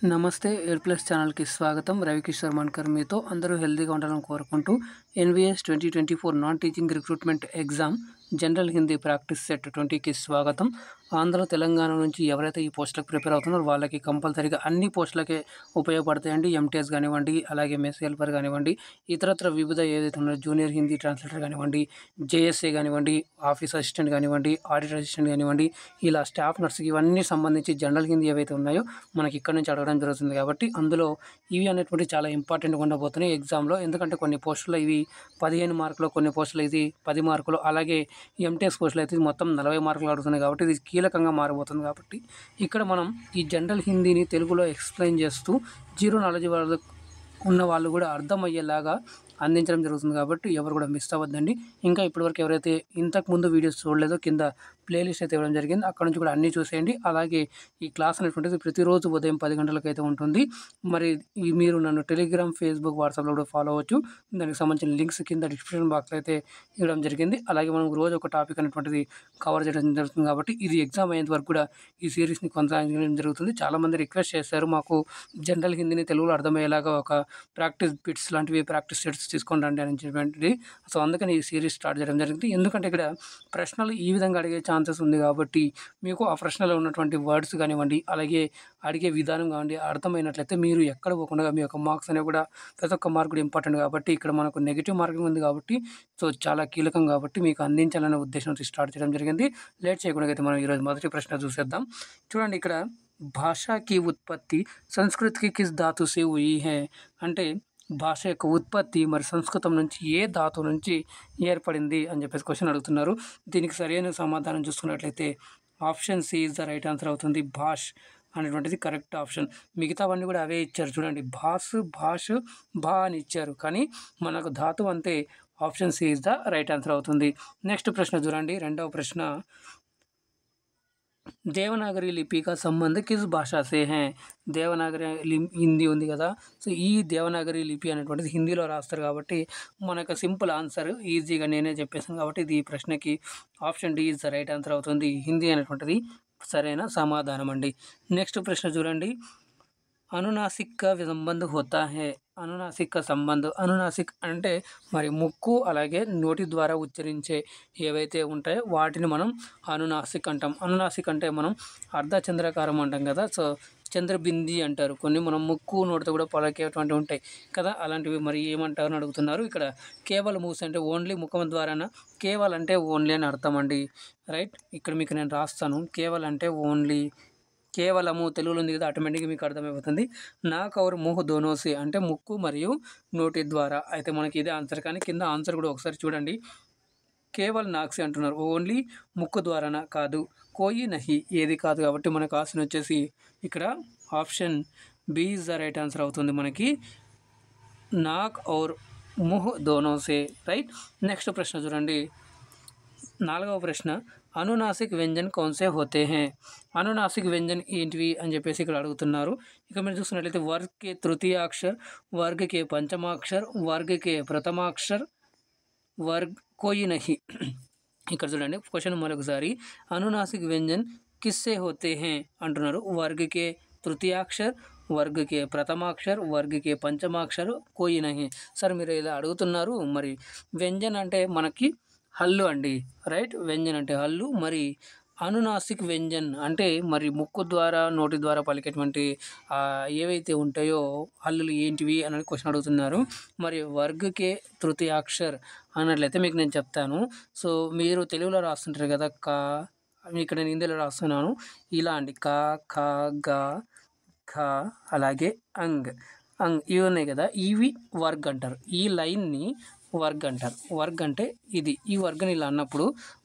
నమస్తే air plus ఛానల్కి స్వాగతం. రవికిషోర్ మన్కర్ మీతో. అందరూ హెల్తీగా ఉండాలని కోరుకుంటూ NVS 2024 non teaching recruitment exam general Hindi practice set 20కి స్వాగతం. ఆంధ్ర తెలంగాణ నుంచి ఎవరైతే ఈ పోస్టులకు ప్రిపేర్ అవుతున్నారో వాళ్ళకి కంపల్సరీగా అన్ని పోస్టులకే ఉపయోగపడతాయండి. ఎంటీఎస్ కానివ్వండి, అలాగే మెస్ హెల్పర్ కానివ్వండి, ఇతరత్ర వివిధ ఏదైతే ఉన్నాయో జూనియర్ హిందీ ట్రాన్స్లేటర్ కానివ్వండి, జేఎస్ఏ కానివ్వండి, ఆఫీస్ అసిస్టెంట్ కానివ్వండి, ఆడిటర్ అసిస్టెంట్ కానివ్వండి, ఇలా స్టాఫ్ నర్స్కి ఇవన్నీ సంబంధించి జనరల్ హిందీ ఏవైతే ఉన్నాయో మనకి ఇక్కడ నుంచి అడగడం జరుగుతుంది. కాబట్టి అందులో ఇవి అనేటువంటి చాలా ఇంపార్టెంట్గా ఉండబోతున్నాయి ఎగ్జామ్లో. ఎందుకంటే కొన్ని పోస్టులు ఇవి 15 మార్కులు, కొన్ని పోస్టులు ఇది 10 మార్కులు, అలాగే ఎంటీఎస్ పోస్టులు అయితే మొత్తం 40 మార్కులు అడుగుతున్నాయి. కాబట్టి ఇది కీలకంగా మారబోతుంది. కాబట్టి ఇక్కడ మనం ఈ జనరల్ హిందీని తెలుగులో ఎక్స్ప్లెయిన్ చేస్తూ జీరో నాలెడ్జ్ వాళ్ళు ఉన్న వాళ్ళు కూడా అర్థమయ్యేలాగా అందించడం జరుగుతుంది. కాబట్టి ఎవరు కూడా మిస్ అవ్వద్దండి. ఇంకా ఇప్పటివరకు ఎవరైతే ఇంతకుముందు వీడియోస్ చూడలేదో కింద ప్లేలిస్ట్ అయితే ఇవ్వడం జరిగింది, అక్కడ నుంచి కూడా అన్నీ చూసేయండి. అలాగే ఈ క్లాస్ అనేటువంటిది ప్రతిరోజు ఉదయం 10 గంటలకు అయితే ఉంటుంది. మరి మీరు నన్ను టెలిగ్రామ్, ఫేస్బుక్, వాట్సాప్లో కూడా ఫాలో అవ్వచ్చు. దానికి సంబంధించిన లింక్స్ కింద డిస్క్రిప్షన్ బాక్స్లో అయితే ఇవ్వడం జరిగింది. అలాగే మనం రోజు ఒక టాపిక్ అనేటువంటిది కవర్ చేయడం జరుగుతుంది. కాబట్టి ఇది ఎగ్జామ్ అయ్యేంత వరకు కూడా ఈ సిరీస్ని కొనసాగించడం జరుగుతుంది. చాలామంది రిక్వెస్ట్ చేశారు, మాకు జనరల్ హిందీని తెలుగులో అర్థమయ్యేలాగా ఒక ప్రాక్టీస్ బిట్స్ లాంటివి, ప్రాక్టీస్ సెట్స్ తీసుకొని రండి అని చెప్పి. సో అందుకని ఈ సిరీస్ స్టార్ట్ చేయడం జరిగింది. ఎందుకంటే ఇక్కడ ప్రశ్నలు ఈ విధంగా అడిగే ఛాన్సెస్ ఉంది. కాబట్టి మీకు ఆ ప్రశ్నలో ఉన్నటువంటి వర్డ్స్ కానివ్వండి, అలాగే అడిగే విధానం కానివ్వండి అర్థమైనట్లయితే మీరు ఎక్కడ పోకుండా మీ యొక్క మార్క్స్ అనేవి కూడా ప్రతి ఒక్క మార్క్ కూడా ఇంపార్టెంట్. కాబట్టి ఇక్కడ మనకు నెగిటివ్ మార్కింగ్ ఉంది కాబట్టి సో చాలా కీలకం. కాబట్టి మీకు అందించాలనే ఉద్దేశంతో స్టార్ట్ చేయడం జరిగింది. లేట్ చేయకుండా అయితే మనం ఈరోజు మొదటి ప్రశ్న చూసేద్దాం. చూడండి, ఇక్కడ భాషకి ఉత్పత్తి సంస్కృతికి కిస్ ధాతు సే హుయి హై అంటే భాష యొక్క ఉత్పత్తి మరి సంస్కృతం నుంచి ఏ ధాతు నుంచి ఏర్పడింది అని చెప్పేసి క్వశ్చన్ అడుగుతున్నారు. దీనికి సరైన సమాధానం చూసుకున్నట్లయితే option C is the right answer అవుతుంది. భాష్ అనేటువంటిది కరెక్ట్ ఆప్షన్. మిగతావన్నీ కూడా అవే ఇచ్చారు. చూడండి, భాష్ భా అని ఇచ్చారు, కానీ మనకు ధాతు అంతే option C is the right answer అవుతుంది. నెక్స్ట్ ప్రశ్న చూడండి, రెండవ ప్రశ్న. దేవనాగరి లిపి కా సంబంధ కిస్ భాష సే హై. దేవనాగరి హిందీ ఉంది కదా, సో ఈ దేవనాగరి లిపి అనేటువంటిది హిందీలో రాస్తారు. కాబట్టి మనకు సింపుల్ ఆన్సర్ ఈజీగా నేనే చెప్పేసాను. కాబట్టి ఇది ఈ ప్రశ్నకి option D is the right answer అవుతుంది. హిందీ అనేటువంటిది సరైన సమాధానం అండి. నెక్స్ట్ ప్రశ్న చూడండి, అనునాసిక్ కా సంబంధ హోతా హై. అనునాసిక్ కా సంబంధ, అనునాసిక్ అంటే మరి ముక్కు అలాగే నోటి ద్వారా ఉచ్చరించే ఏవైతే ఉంటాయో వాటిని మనం అనునాసిక్ అంటాం. అనునాసిక్ అంటే మనం అర్ధచంద్రాకారం అంటాం కదా, సో చంద్రబింది అంటారు. కొన్ని మనం ముక్కు నోటితో కూడా పలికేటువంటివి ఉంటాయి కదా, అలాంటివి మరి ఏమంటారు అని అడుగుతున్నారు. ఇక్కడ కేవల మూసి అంటే ఓన్లీ ముఖం ద్వారాన, కేవల్ అంటే ఓన్లీ అని అర్థం అండి. రైట్, ఇక్కడ మీకు నేను రాస్తాను. కేవల్ అంటే ఓన్లీ, కేవలము తెలుగులో ఉంది కదా, ఆటోమేటిక్గా మీకు అర్థమైపోతుంది. నాక్ ఔర్ ముహ్ దోనో సే అంటే ముక్కు మరియు నోటి ద్వారా. అయితే మనకి ఇదే ఆన్సర్, కానీ కింద ఆన్సర్ కూడా ఒకసారి చూడండి. కేవల్ నాక్సి అంటున్నారు, ఓన్లీ ముక్కు ద్వారానా కాదు. కోయి నహి ఏది కాదు. కాబట్టి మనకు ఆప్షన్ వచ్చేసి ఇక్కడ option B is the right answer అవుతుంది మనకి. నాక్ ఔర్ ముహ్ దోనో సే. రైట్. నెక్స్ట్ ప్రశ్న చూడండి, నాలుగవ ప్రశ్న. అనునాసిక్ వ్యంజన్ కౌన్సే హోతే హై. అనునాసిక్ వ్యంజన్ ఏంటివి అని చెప్పేసి ఇక్కడ అడుగుతున్నారు. ఇక మీరు చూస్తున్నట్లయితే వర్గ్ కే తృతీయాక్షర్, వర్గ్ కే పంచమాక్షర్, వర్గ్ కే ప్రథమాక్షర్, వర్గ్ కోయి నహి. ఇక్కడ చూడండి క్వశ్చన్ మరొకసారి. అనునాసిక్ వ్యంజన్ కిస్సే హోతే హై అంటున్నారు. వర్గ్ కే తృతీయాక్షర్, వర్గ్ కే ప్రథమాక్షర్, వర్గ్ కే పంచమాక్షర్, కోయి నహి. సార్ మీరు ఇలా అడుగుతున్నారు, మరి వ్యంజన్ అంటే మనకి హల్లు అండి. రైట్, వ్యంజన్ అంటే హల్లు. మరి అనునాసిక్ వ్యంజన్ అంటే మరి ముక్కు ద్వారా నోటి ద్వారా పలికేటువంటి ఏవైతే ఉంటాయో హల్లులు ఏంటివి అని క్వశ్చన్ అడుగుతున్నారు. మరి వర్గ్కే తృతీయాక్షర్ అన్నట్లయితే మీకు నేను చెప్తాను. సో మీరు తెలుగులో రాస్తుంటారు కదా కా, ఇక్కడ నేను హిందీలో రాస్తున్నాను. ఇలా అండి, కా, ఖ, గా, ఖ, అలాగే అంగ్, ఇవి ఉన్నాయి కదా, ఇవి వర్గ్ అంటారు. ఈ లైన్ని వర్గ్ అంటారు. వర్గ్ అంటే ఇది, ఈ వర్గ్ని ఇలా అన్నప్పుడు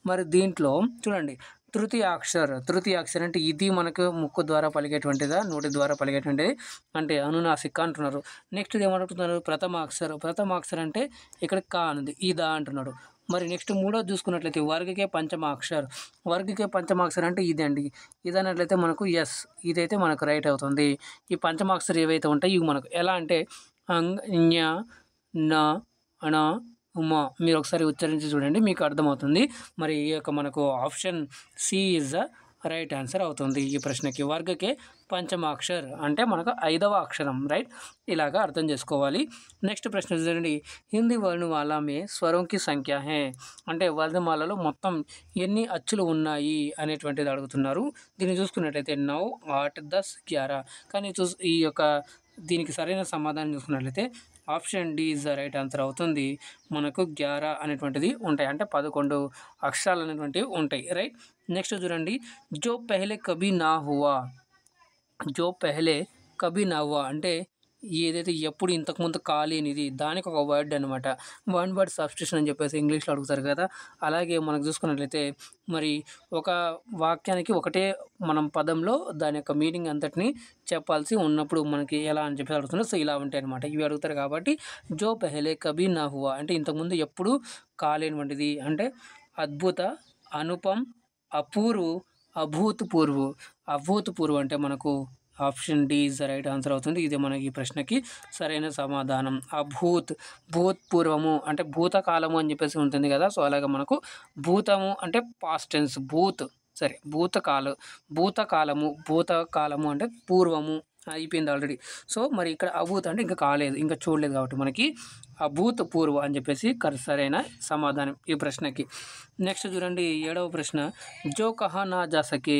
మరి దీంట్లో చూడండి తృతీయాక్షర్ అంటే ఇది మనకు ముక్కు ద్వారా పలికేటువంటిదా, నోటి ద్వారా పలికేటువంటిది అంటే అనునాసిక అంటున్నారు. నెక్స్ట్ ఏమంటున్నారు, ప్రథమాక్షర్ అంటే ఇక్కడ కా అనేది ఇదా అంటున్నాడు. మరి నెక్స్ట్ మూడోది చూసుకున్నట్లయితే వర్గ్కే పంచమాక్షర్ అంటే ఇది అండి. ఇది అన్నట్లయితే మనకు ఎస్, ఇదైతే మనకు రైట్ అవుతుంది. ఈ పంచమాక్షర్ ఏవైతే ఉంటాయి ఇవి మనకు ఎలా అంటే అంగ్, ఞ, న, అణ, ఉమా. మీరు ఒకసారి ఉచ్చరించి చూడండి, మీకు అర్థమవుతుంది. మరి ఈ యొక్క మనకు option C is the right answer అవుతుంది ఈ ప్రశ్నకి. వర్గకే పంచమాక్షర్ అంటే మనకు 5వ అక్షరం, రైట్. ఇలాగా అర్థం చేసుకోవాలి. నెక్స్ట్ ప్రశ్న చూడండి, హిందీ వర్ణమాల మే స్వరం కి సంఖ్య హే అంటే వర్ణమాలలో మొత్తం ఎన్ని అచ్చులు ఉన్నాయి అనేటువంటిది అడుగుతున్నారు. దీన్ని చూసుకున్నట్లయితే 9, 8, 10, 11 కానీ ఈ యొక్క దీనికి సరైన సమాధానం చూసుకున్నట్లయితే option D is the right answer అవుతుంది. మనకు 11 అనేటువంటిది ఉంటాయి, అంటే 11 అక్షరాలు అనేటువంటివి ఉంటాయి, రైట్. నెక్స్ట్ చూడండి, జో పెహలే కభీ నా హువా, జో పెహలే కభీ నా హువా అంటే ఏదైతే ఎప్పుడు ఇంతకుముందు కాలేనిది దానికి ఒక వర్డ్ అనమాట. వన్ వర్డ్ సబ్స్టిట్యూషన్ అని చెప్పేసి ఇంగ్లీష్లో అడుగుతారు కదా. అలాగే మనకు చూసుకున్నట్లయితే మరి ఒక వాక్యానికి ఒకటే మనం పదంలో దాని యొక్క మీనింగ్ అంతటిని చెప్పాల్సి ఉన్నప్పుడు మనకి ఎలా అని చెప్పి అడుగుతున్నారు. సో ఇలా ఉంటాయి అనమాట, ఇవి అడుగుతారు కాబట్టి జో పెహలే కభీ నా హువా అంటే ఇంతకుముందు ఎప్పుడు కాలేనివంటిది, అంటే అద్భుత, అనుపమ్, అపూర్వ్, అభూతపూర్వ్. అభూతపూర్వ్ అంటే మనకు option D is the right answer అవుతుంది. ఇది మనకి ఈ ప్రశ్నకి సరైన సమాధానం. భూతపూర్వము అంటే భూతకాలము అని చెప్పేసి ఉంటుంది కదా. సో అలాగే మనకు భూతము అంటే పాస్ట్ టెన్స్, భూతకాలము అంటే పూర్వము అయిపోయింది ఆల్రెడీ. సో మరి ఇక్కడ అభూత్ అంటే ఇంకా కాలేదు, ఇంకా చూడలేదు కాబట్టి మనకి అభూతపూర్వ అని చెప్పేసి సరైన సమాధానం ఈ ప్రశ్నకి. నెక్స్ట్ చూడండి 7వ ప్రశ్న, జో కహా నా జా సకే,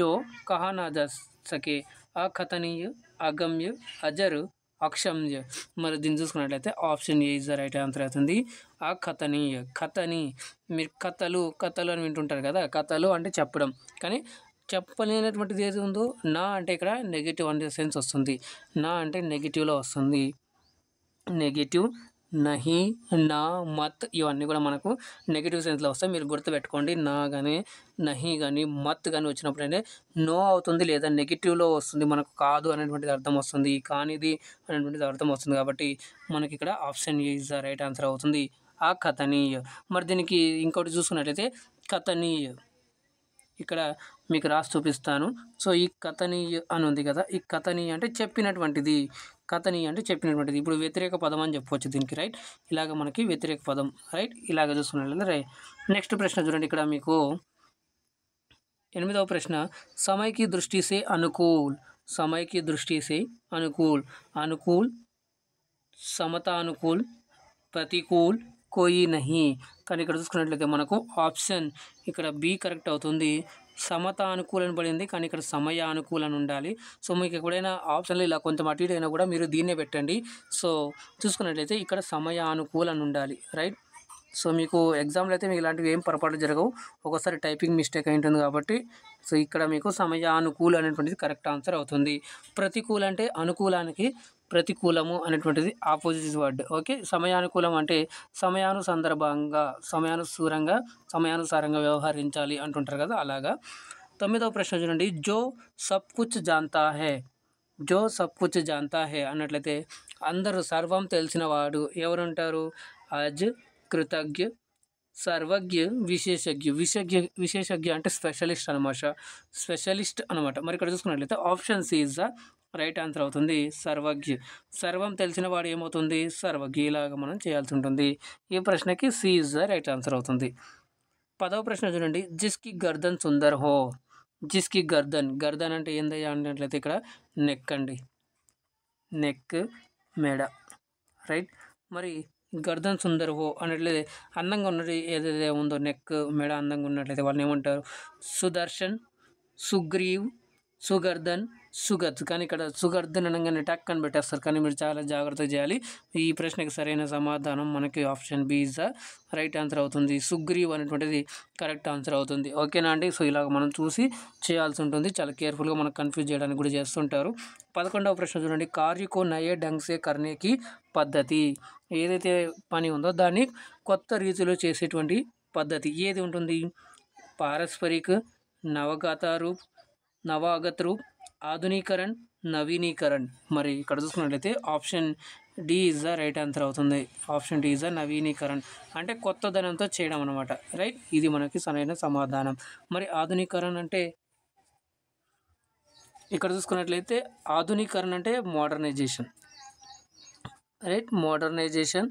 జో కహా నా జా సకే అకథనీయ, అగమ్య, అజర్, అక్షమ్య. మరి దీన్ని చూసుకున్నట్లయితే option A is the right answer అవుతుంది. అకథనీయ, కథని మీరు కథలు అని వింటుంటారు కదా. కథలు అంటే చెప్పడం, కానీ చెప్పలేనటువంటిది ఏది ఉందో నా అంటే ఇక్కడ నెగిటివ్ అనే సెన్స్ వస్తుంది. నా అంటే నెగిటివ్లో వస్తుంది. నెగిటివ్, నహి, నా, మత్ ఇవన్నీ కూడా మనకు నెగిటివ్ సెన్స్లో వస్తాయి. మీరు గుర్తుపెట్టుకోండి, నా కానీ నహి కానీ మత్ కానీ వచ్చినప్పుడు అంటే నో అవుతుంది లేదా నెగిటివ్లో వస్తుంది, మనకు కాదు అనేటువంటిది అర్థం వస్తుంది, కానిది అనేటువంటిది అర్థం వస్తుంది. కాబట్టి మనకి ఇక్కడ option A is the right answer అవుతుంది. ఆ కథనీయ. మరి దీనికి ఇంకోటి చూసుకున్నట్లయితే కథనీయ, ఇక్కడ మీకు రాసి చూపిస్తాను. సో ఈ కథనీయ అని ఉంది కదా, ఈ కథనీయ అంటే చెప్పినటువంటిది, కథనీయ అంటే చెప్పినటువంటిది. ఇప్పుడు వ్యతిరేక పదం అని చెప్పవచ్చు దీనికి, రైట్. ఇలాగ మనకి వ్యతిరేక పదం, రైట్. ఇలాగ చూసుకున్నట్లయితే రైట్. నెక్స్ట్ ప్రశ్న చూడండి, ఇక్కడ మీకు 8వ ప్రశ్న, समय की दृष्टि से अनुकूल, समय की दृष्टि से अनुकूल, अनुकूल, సమతానుకూల్, ప్రతికూల్, కోయి నహి. కానీ ఇక్కడ చూసుకున్నట్లయితే మనకు ఆప్షన్ ఇక్కడ బి కరెక్ట్ అవుతుంది. సమతానుకూలని పడింది కానీ ఇక్కడ సమయానుకూలని ఉండాలి. సో మీకు ఎప్పుడైనా ఆప్షన్లో ఇలా కొంచెం అటు ఇటు అయినా కూడా మీరు దీన్నే పెట్టండి. సో చూసుకున్నట్లయితే ఇక్కడ సమయానుకూలని ఉండాలి, రైట్. సో మీకు ఎగ్జామ్లో అయితే మీకు ఇలాంటివి ఏం పొరపాట్లు జరగవు, ఒక్కోసారి టైపింగ్ మిస్టేక్ అయి ఉంటుంది కాబట్టి. సో ఇక్కడ మీకు సమయానుకూల అనేటువంటిది కరెక్ట్ ఆన్సర్ అవుతుంది. ప్రతికూల అంటే అనుకూలానికి ప్రతికూలము అనేటువంటిది ఆపోజిట్ వర్డ్, ఓకే. సమయానుకూలం అంటే సమయానుసారంగా వ్యవహరించాలి అంటుంటారు కదా, అలాగా. 9వ ప్రశ్న చూడండి, జో సబ్ కుచ్ జాంతా హే, జో సబ్ కుచ్ జాంతా హే అన్నట్లయితే అందరూ సర్వం తెలిసినవాడు ఎవరుంటారు? అజ్, కృతజ్ఞ, సర్వజ్ఞ, విశేషజ్ఞ అంటే స్పెషలిస్ట్ అనమాట. మరి ఇక్కడ చూసుకున్నట్లయితే option C is the right answer అవుతుంది. సర్వజ్ఞ, సర్వం తెలిసిన వాడు ఏమవుతుంది? సర్వజ్ఞ. ఇలాగా మనం చేయాల్సి ఉంటుంది. ఈ ప్రశ్నకి C is the right answer అవుతుంది. 10వ ప్రశ్న చూడండి, జిస్కి గర్దన్ సుందర్ హో, జిస్కి గర్దన్ అంటే ఏందయ్యా అన్నట్లయితే ఇక్కడ నెక్ అండి, నెక్, మెడ, రైట్. మరి గర్దన్ సుందర్ హో అన్నట్లయితే అందంగా ఉన్నది ఏదైతే ఉందో నెక్, మెడ అందంగా ఉన్నట్లయితే వాళ్ళని ఏమంటారు? సుదర్శన్, సుగ్రీవ్, సుగర్దన్, సుగత్. కానీ ఇక్కడ సుగర్దన్ అనగానే టక్ అని పెట్టేస్తారు, కానీ మీరు చాలా జాగ్రత్తగా చేయాలి. ఈ ప్రశ్నకి సరైన సమాధానం మనకి option B is the right answer అవుతుంది. సుగ్రీవ్ అనేటువంటిది కరెక్ట్ ఆన్సర్ అవుతుంది, ఓకేనా అండి. సో ఇలాగ మనం చూసి చేయాల్సి ఉంటుంది, చాలా కేర్ఫుల్గా మనకు కన్ఫ్యూజ్ చేయడానికి కూడా చేస్తుంటారు. 11వ ప్రశ్న చూడండి, కార్యకో నయే ఢంగ్సే కర్నేకి పద్ధతి, ఏదైతే పని ఉందో దాన్ని కొత్త రీతిలో చేసేటువంటి పద్ధతి ఏది ఉంటుంది? పారస్పరిక, నవాగత రూప్, ఆధునీకరణ్, నవీనీకరణ్. మరి ఇక్కడ చూసుకున్నట్లయితే option D is the right answer అవుతుంది. ఆప్షన్ డి ఈజ్ ద నవీనీకరణ్ అంటే కొత్తదనంతో చేయడం అనమాట, రైట్. ఇది మనకి సరైన సమాధానం. మరి ఆధునీకరణ అంటే ఇక్కడ చూసుకున్నట్లయితే ఆధునీకరణ అంటే మోడర్నైజేషన్, రైట్. మోడర్నైజేషన్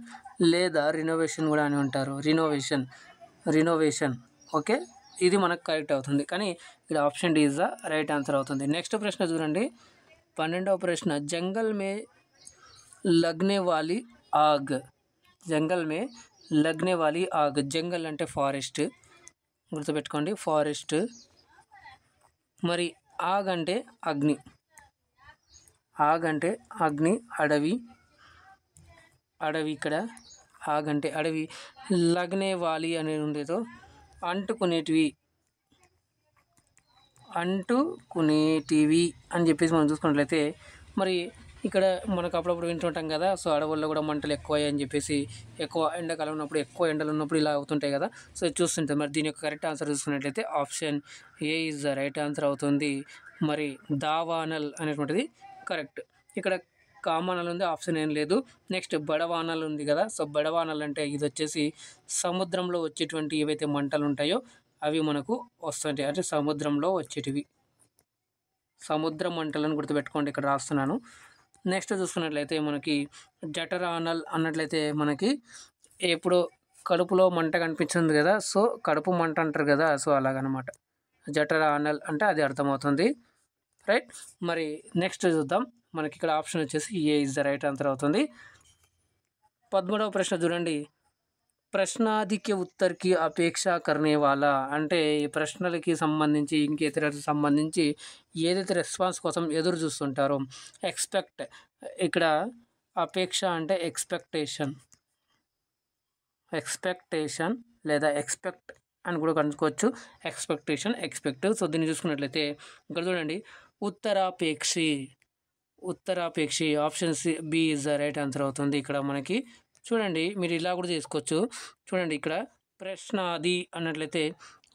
లేదా రినోవేషన్ కూడా అని ఉంటారు, రినోవేషన్, ఓకే. ఇది మనకు కరెక్ట్ అవుతుంది. కానీ ఇక్కడ option D is the right answer అవుతుంది. నెక్స్ట్ ప్రశ్న చూడండి, 12వ ప్రశ్న, జంగల్ మే లగ్నే వాలి ఆగ్. జంగల్ మే లగ్నే వాలి ఆగ్. జంగల్ అంటే ఫారెస్ట్, గుర్తుపెట్టుకోండి ఫారెస్ట్. మరి ఆగ్ అంటే అగ్ని, ఆగ్ అంటే అగ్ని, అడవి, అడవి ఇక్కడ ఆగ్ అంటే అడవి. లగ్నే వాలి అనేది ఉండేదో అంటుకునేటివి, అంటుకునేటివి అని చెప్పేసి మనం చూసుకున్నట్లయితే, మరి ఇక్కడ మనకు అప్పుడప్పుడు వింటుంటాం కదా, సో అడవుల్లో కూడా మంటలు ఎక్కువ అని చెప్పేసి, ఎక్కువ ఎండాకాలం ఉన్నప్పుడు, ఎక్కువ ఎండలు ఉన్నప్పుడు ఇలా అవుతుంటాయి కదా, సో చూస్తుంటాం. మరి దీని యొక్క కరెక్ట్ ఆన్సర్ చూసుకున్నట్లయితే option A is the right answer అవుతుంది. మరి దావానల్ అనేటువంటిది కరెక్ట్. ఇక్కడ కామనల్ ఉంది, ఆప్షన్ ఏం లేదు. నెక్స్ట్ బడవానల్ ఉంది కదా, సో బడవానల్ అంటే ఇది వచ్చేసి సముద్రంలో వచ్చేటువంటి ఏవైతే మంటలు ఉంటాయో అవి మనకు వస్తుంటాయి, అంటే సముద్రంలో వచ్చేటివి, సముద్ర మంటలను గుర్తుపెట్టుకోండి, ఇక్కడ రాస్తున్నాను. నెక్స్ట్ చూసుకున్నట్లయితే మనకి జఠరానల్ అన్నట్లయితే మనకి ఎప్పుడు కడుపులో మంట కనిపించింది కదా, సో కడుపు మంట అంటారు కదా, సో అలాగనమాట. జఠరానల్ అంటే అది అర్థమవుతుంది, రైట్. మరి నెక్స్ట్ చూద్దాం, మనకి ఇక్కడ ఆప్షన్ వచ్చేసి A is the right answer అవుతుంది. 13వ ప్రశ్న చూడండి, ప్రశ్నాది కే ఉత్తర్ కి అపేక్ష కర్నే వాలా. అంటే ఈ ప్రశ్నలకి సంబంధించి ఇంకేతరకు సంబంధించి ఏదైతే రెస్పాన్స్ కోసం ఎదురు చూస్తుంటారో, ఎక్స్పెక్ట్, ఇక్కడ అపేక్ష అంటే ఎక్స్పెక్టేషన్, ఎక్స్పెక్టేషన్ లేదా ఎక్స్పెక్ట్ అని కూడా కనుక్కోవచ్చు, ఎక్స్పెక్టేషన్, ఎక్స్పెక్ట్. సో దీన్ని చూసుకున్నట్లయితే ఇక్కడ చూడండి, ఉత్తరాపేక్షి, ఉత్తరాపేక్షి option B is the right answer అవుతుంది. ఇక్కడ మనకి చూడండి, మీరు ఇలా కూడా చేసుకోవచ్చు. చూడండి ఇక్కడ ప్రశ్నాది అన్నట్లయితే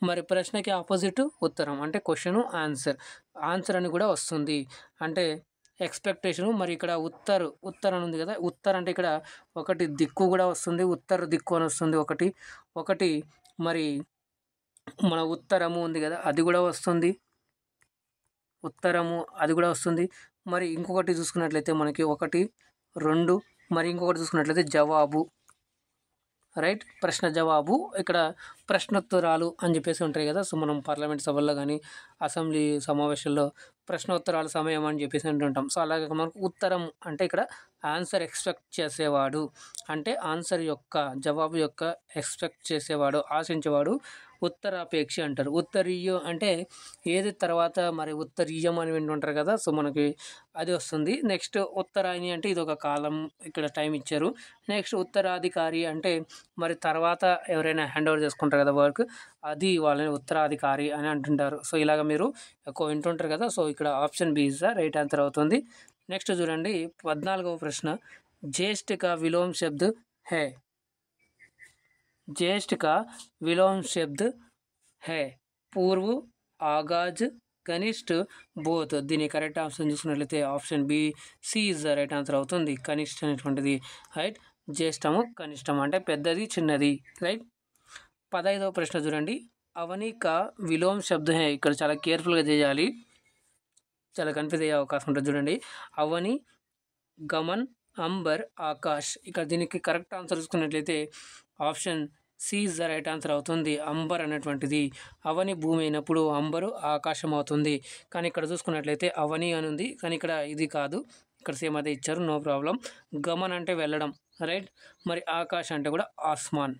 మరి ప్రశ్నకి ఆపోజిట్ ఉత్తరం అంటే క్వశ్చన్ ఆన్సర్, ఆన్సర్ అని కూడా వస్తుంది. అంటే ఎక్స్పెక్టేషను, మరి ఇక్కడ ఉత్తర్ అని ఉంది కదా, ఉత్తర్ అంటే ఇక్కడ ఒకటి దిక్కు కూడా వస్తుంది, ఉత్తర దిక్కు అని వస్తుంది ఒకటి, ఒకటి మరి మన ఉత్తరము ఉంది కదా అది కూడా వస్తుంది, ఉత్తరము అది కూడా వస్తుంది. మరి ఇంకొకటి చూసుకున్నట్లయితే మనకి 1, 2, మరి ఇంకొకటి చూసుకున్నట్లయితే జవాబు, రైట్. ప్రశ్న జవాబు, ఇక్కడ ప్రశ్నోత్తరాలు అని చెప్పేసి ఉంటాయి కదా, సో మనం పార్లమెంట్ సభల్లో కానీ అసెంబ్లీ సమావేశాల్లో ప్రశ్నోత్తరాల సమయం అని చెప్పేసి అంటుంటాం. సో అలాగే మనకు ఉత్తరం అంటే ఇక్కడ ఆన్సర్ ఎక్స్పెక్ట్ చేసేవాడు, అంటే ఆన్సర్ యొక్క జవాబు యొక్క ఎక్స్పెక్ట్ చేసేవాడు, ఆశించేవాడు ఉత్తరాపేక్ష అంటారు. ఉత్తరీయం అంటే ఏది తర్వాత మరి ఉత్తరీయం అని వింటుంటారు కదా, సో మనకి అది వస్తుంది. నెక్స్ట్ ఉత్తరాయణి అంటే ఇది ఒక కాలం, ఇక్కడ టైం ఇచ్చారు. నెక్స్ట్ ఉత్తరాధికారి అంటే మరి తర్వాత ఎవరైనా హ్యాండ్ ఓవర్ చేసుకుంటారు కదా వర్క్, అది వాళ్ళని ఉత్తరాధికారి అని అంటుంటారు. సో ఇలాగ మీరు ఎక్కువ వింటుంటారు కదా, సో ఇక్కడ option B is the right answer అవుతుంది. నెక్స్ట్ చూడండి, 14వ ప్రశ్న, ज्येष्ठ का विलोम शब्द है, ज्येष्ठ का विलोम शब्द है పూర్వ, ఆగాజ్, కనిష్ఠ, బోత్. దీని కరెక్ట్ ఆప్షన్ చూసుకున్నట్లయితే option B C is the right answer అవుతుంది. కనిష్ఠ అనేటువంటిది రైట్, జ్యేష్టము కనిష్టము అంటే పెద్దది చిన్నది, రైట్. 15వ ప్రశ్న చూడండి, అవని కా విలోమ్ శబ్దం హే. ఇక్కడ చాలా కేర్ఫుల్గా చేయాలి, చాలా కన్ఫ్యూజ్ అయ్యే అవకాశం ఉంటుంది. చూడండి, అవని, గమన్, అంబర్, ఆకాష్. ఇక్కడ దీనికి కరెక్ట్ ఆన్సర్ చూసుకున్నట్లయితే option C is the right answer అవుతుంది. అంబర్ అనేటువంటిది అవని భూమి అయినప్పుడు అంబరు ఆకాశం అవుతుంది. కానీ ఇక్కడ చూసుకున్నట్లయితే అవని అని ఉంది, కానీ ఇక్కడ ఇది కాదు, ఇక్కడ సేమ్ అదే ఇచ్చారు, నో ప్రాబ్లం. గమన్ అంటే వెళ్ళడం, రైట్. మరి ఆకాశ్ అంటే కూడా ఆస్మాన్,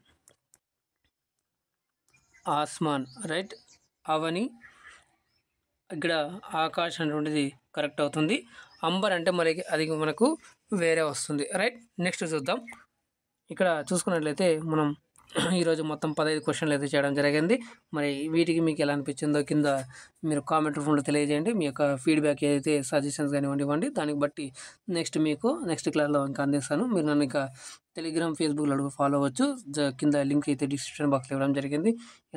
ఆస్మాన్, రైట్. అవని, ఇక్కడ ఆకాశ్ అనేటువంటిది కరెక్ట్ అవుతుంది. అంబర్ అంటే మరి అది మనకు వేరే వస్తుంది, రైట్. నెక్స్ట్ చూద్దాం, ఇక్కడ చూసుకున్నట్లయితే మనం ఈరోజు మొత్తం 15 క్వశ్చన్లు అయితే చేయడం జరిగింది. మరి వీటికి మీకు ఎలా అనిపించిందో కింద మీరు కామెంట్ రూపంలో తెలియజేయండి. మీ యొక్క ఫీడ్బ్యాక్ ఏదైతే సజెషన్స్ కానివ్వండి ఇవ్వండి, దానికి బట్టి నెక్స్ట్ క్లాస్లో ఇంకా అందిస్తాను. మీరు నన్ను ఇంకా టెలిగ్రామ్, ఫేస్బుక్లో అడుగు ఫాలో అవ్వచ్చు. కింద లింక్ అయితే డిస్క్రిప్షన్ బాక్స్లో ఇవ్వడం జరిగింది.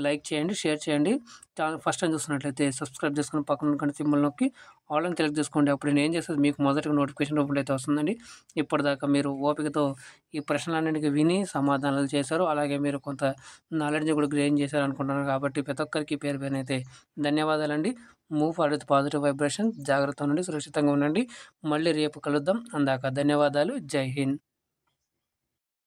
లైక్ చేయండి, షేర్ చేయండి. ఛానల్ ఫస్ట్ టైం చూస్తున్నట్లయితే సబ్స్క్రైబ్ చేసుకుని పక్కన ఉన్న సింబల్ నొక్కి ఆల్ అని సెలెక్ట్ చేసుకోండి. అప్పుడు నేను ఏం చేస్తుంది మీకు మొదటిగా నోటిఫికేషన్ రూపంలో అయితే వస్తుందండి. ఇప్పటిదాకా మీరు ఓపికతో ఈ ప్రశ్నలన్నింటికి విని సమాధానాలు చేశారు, అలాగే మీరు కొంత నాలెడ్జ్ కూడా గెయిన్ చేశారు అనుకుంటున్నారు. కాబట్టి ప్రతి ఒక్కరికి పేరు పేరునైతే ధన్యవాదాలండి. Move forward with positive vibration. జాగ్రత్త ఉండండి, సురక్షితంగా ఉండండి. మళ్ళీ రేపు కలుద్దాం. అందాక ధన్యవాదాలు. జై హింద్.